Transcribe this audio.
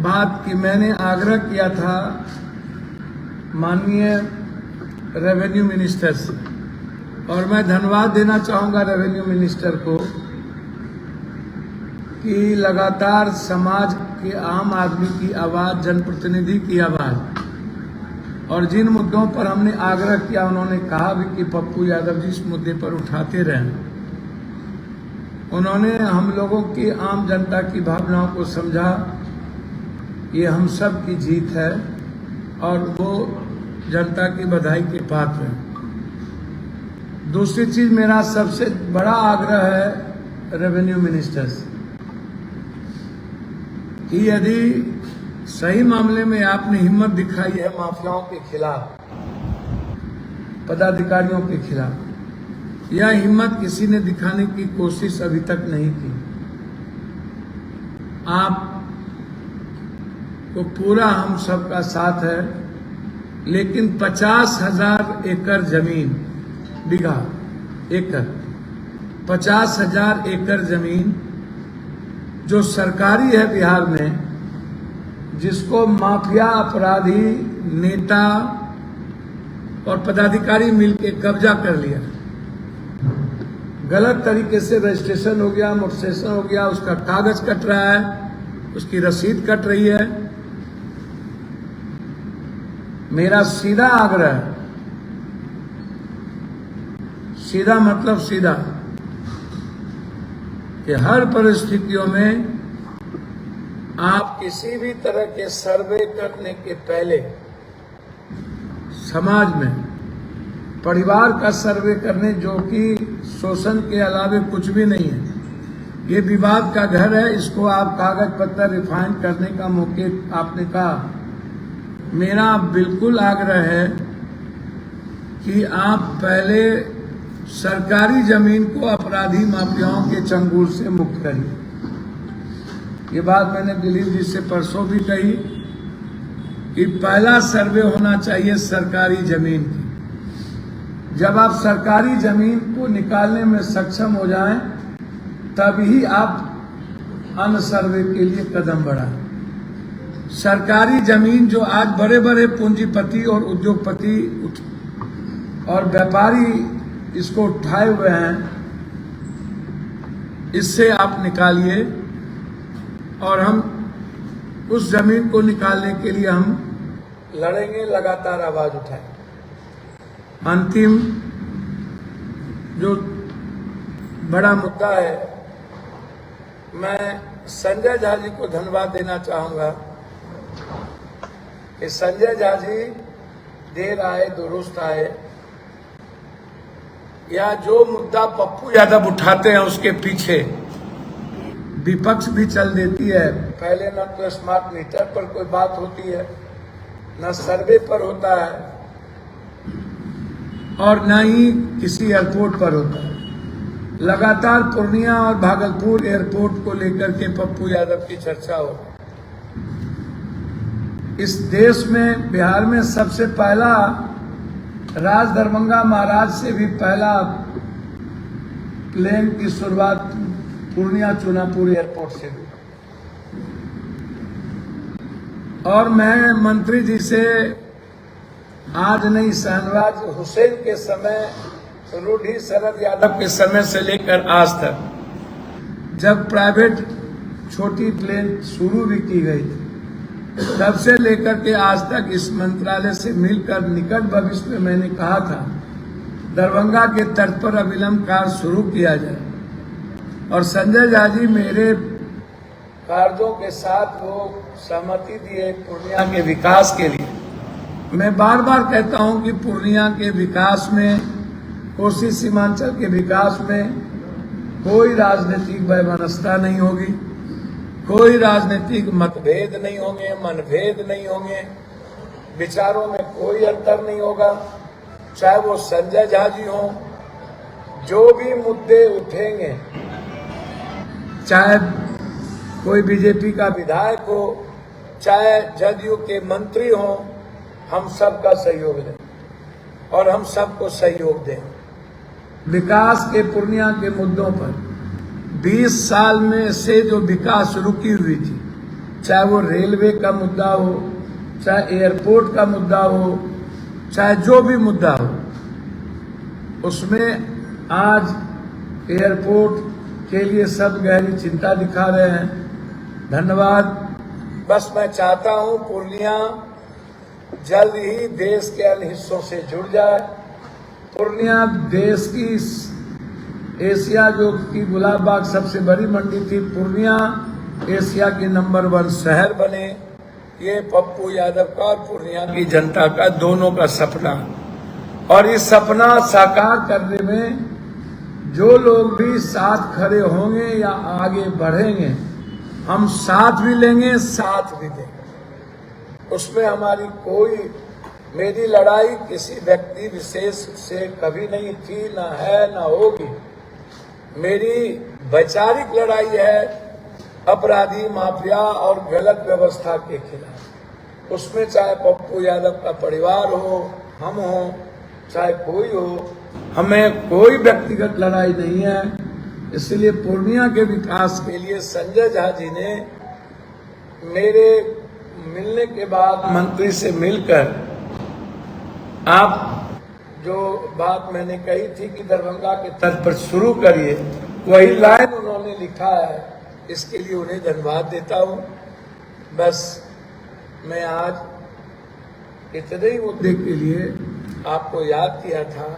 बात कि मैंने आग्रह किया था माननीय रेवेन्यू मिनिस्टर से, और मैं धन्यवाद देना चाहूंगा रेवेन्यू मिनिस्टर को कि लगातार समाज के आम आदमी की आवाज, जनप्रतिनिधि की आवाज, और जिन मुद्दों पर हमने आग्रह किया उन्होंने कहा भी कि पप्पू यादव जी इस मुद्दे पर उठाते रहें। उन्होंने हम लोगों की, आम जनता की भावनाओं को समझा। ये हम सब की जीत है और वो जनता की बधाई के पात्र हैं। दूसरी चीज, मेरा सबसे बड़ा आग्रह है रेवेन्यू मिनिस्टर से कि यदि सही मामले में आपने हिम्मत दिखाई है माफियाओं के खिलाफ, पदाधिकारियों के खिलाफ, यह हिम्मत किसी ने दिखाने की कोशिश अभी तक नहीं की। आप को पूरा हम सबका साथ है, लेकिन 50,000 एकड़ जमीन, बीघा एकड़, 50,000 एकड़ जमीन जो सरकारी है बिहार में, जिसको माफिया, अपराधी, नेता और पदाधिकारी मिलकर कब्जा कर लिया, गलत तरीके से रजिस्ट्रेशन हो गया, मोटरसाइकिल हो गया, उसका कागज कट रहा है, उसकी रसीद कट रही है। मेरा सीधा आग्रह, सीधा मतलब सीधा, कि हर परिस्थितियों में आप किसी भी तरह के सर्वे करने के पहले समाज में परिवार का सर्वे करने, जो कि शोषण के अलावे कुछ भी नहीं है। ये विवाद का घर है, इसको आप कागज पत्तर रिफाइन करने का मौके आपने कहा। मेरा बिल्कुल आग्रह है कि आप पहले सरकारी जमीन को अपराधी माफियाओं के चंगुल से मुक्त करिए। ये बात मैंने दिलीप जी से परसों भी कही कि पहला सर्वे होना चाहिए सरकारी जमीन की। जब आप सरकारी जमीन को निकालने में सक्षम हो जाएं, तभी आप अन्य सर्वे के लिए कदम बढ़ाएं। सरकारी जमीन जो आज बड़े बड़े पूंजीपति और उद्योगपति और व्यापारी इसको उठाए हुए हैं, इससे आप निकालिए, और हम उस जमीन को निकालने के लिए हम लड़ेंगे, लगातार आवाज उठाएंगे। अंतिम जो बड़ा मुद्दा है, मैं संजय झा जी को धन्यवाद देना चाहूंगा कि संजय झा जी देर आए दुरुस्त आए। या जो मुद्दा पप्पू यादव उठाते हैं उसके पीछे विपक्ष भी चल देती है। पहले न तो स्मार्ट मीटर पर कोई बात होती है, न सर्वे पर होता है, और न ही किसी एयरपोर्ट पर होता है। लगातार पूर्णिया और भागलपुर एयरपोर्ट को लेकर के पप्पू यादव की चर्चा हो। इस देश में, बिहार में सबसे पहला, राज दरभंगा महाराज से भी पहला प्लेन की शुरुआत पूर्णिया चुनापुर एयरपोर्ट से हुई। और मैं मंत्री जी से आज नहीं, शहनवाज हुसैन के समय, रूढ़ी शरद यादव के समय से लेकर आज तक, जब प्राइवेट छोटी प्लेन शुरू भी की गई थी, तब से लेकर के आज तक इस मंत्रालय से मिलकर निकट भविष्य में मैंने कहा था दरभंगा के तट पर अविलंब कार्य शुरू किया जाए। और संजय झा जी मेरे कार्यों के साथ वो सहमति दिए पूर्णिया के विकास के लिए। मैं बार बार कहता हूं कि पूर्णिया के विकास में, कोसी सीमांचल के विकास में कोई राजनीतिक वैमनस्यता नहीं होगी, कोई राजनीतिक मतभेद नहीं होंगे, मनभेद नहीं होंगे, विचारों में कोई अंतर नहीं होगा। चाहे वो संजय झा जी हों, जो भी मुद्दे उठेंगे, चाहे कोई बीजेपी का विधायक हो, चाहे जदयू के मंत्री हों, हम सबका सहयोग दें और हम सबको सहयोग दें। विकास के, पूर्णिया के मुद्दों पर 20 साल में से जो विकास रुकी हुई थी, चाहे वो रेलवे का मुद्दा हो, चाहे एयरपोर्ट का मुद्दा हो, चाहे जो भी मुद्दा हो, उसमें आज एयरपोर्ट के लिए सब गहरी चिंता दिखा रहे हैं। धन्यवाद। बस मैं चाहता हूं पूर्णिया जल्द ही देश के अन्य हिस्सों से जुड़ जाए। पूर्णिया देश की एशिया जो की गुलाबबाग सबसे बड़ी मंडी थी, पूर्णिया एशिया के नंबर 1 शहर बने। ये पप्पू यादव का और पूर्णिया की जनता का दोनों का सपना, और इस सपना साकार करने में जो लोग भी साथ खड़े होंगे या आगे बढ़ेंगे, हम साथ भी लेंगे, साथ भी देंगे। उसमें हमारी मेरी लड़ाई किसी व्यक्ति विशेष से कभी नहीं थी, ना है, ना होगी। मेरी वैचारिक लड़ाई है अपराधी, माफिया और गलत व्यवस्था के खिलाफ। उसमें चाहे पप्पू यादव का परिवार हो, हम हो, चाहे कोई हो, हमें कोई व्यक्तिगत लड़ाई नहीं है। इसलिए पूर्णिया के विकास के लिए संजय झा जी ने मेरे मिलने के बाद मंत्री से मिलकर, आप जो बात मैंने कही थी कि दरभंगा के तट पर शुरू करिए, वही लाइन उन्होंने लिखा है। इसके लिए उन्हें धन्यवाद देता हूं। बस मैं आज इतने ही मुद्दे के लिए आपको याद किया था।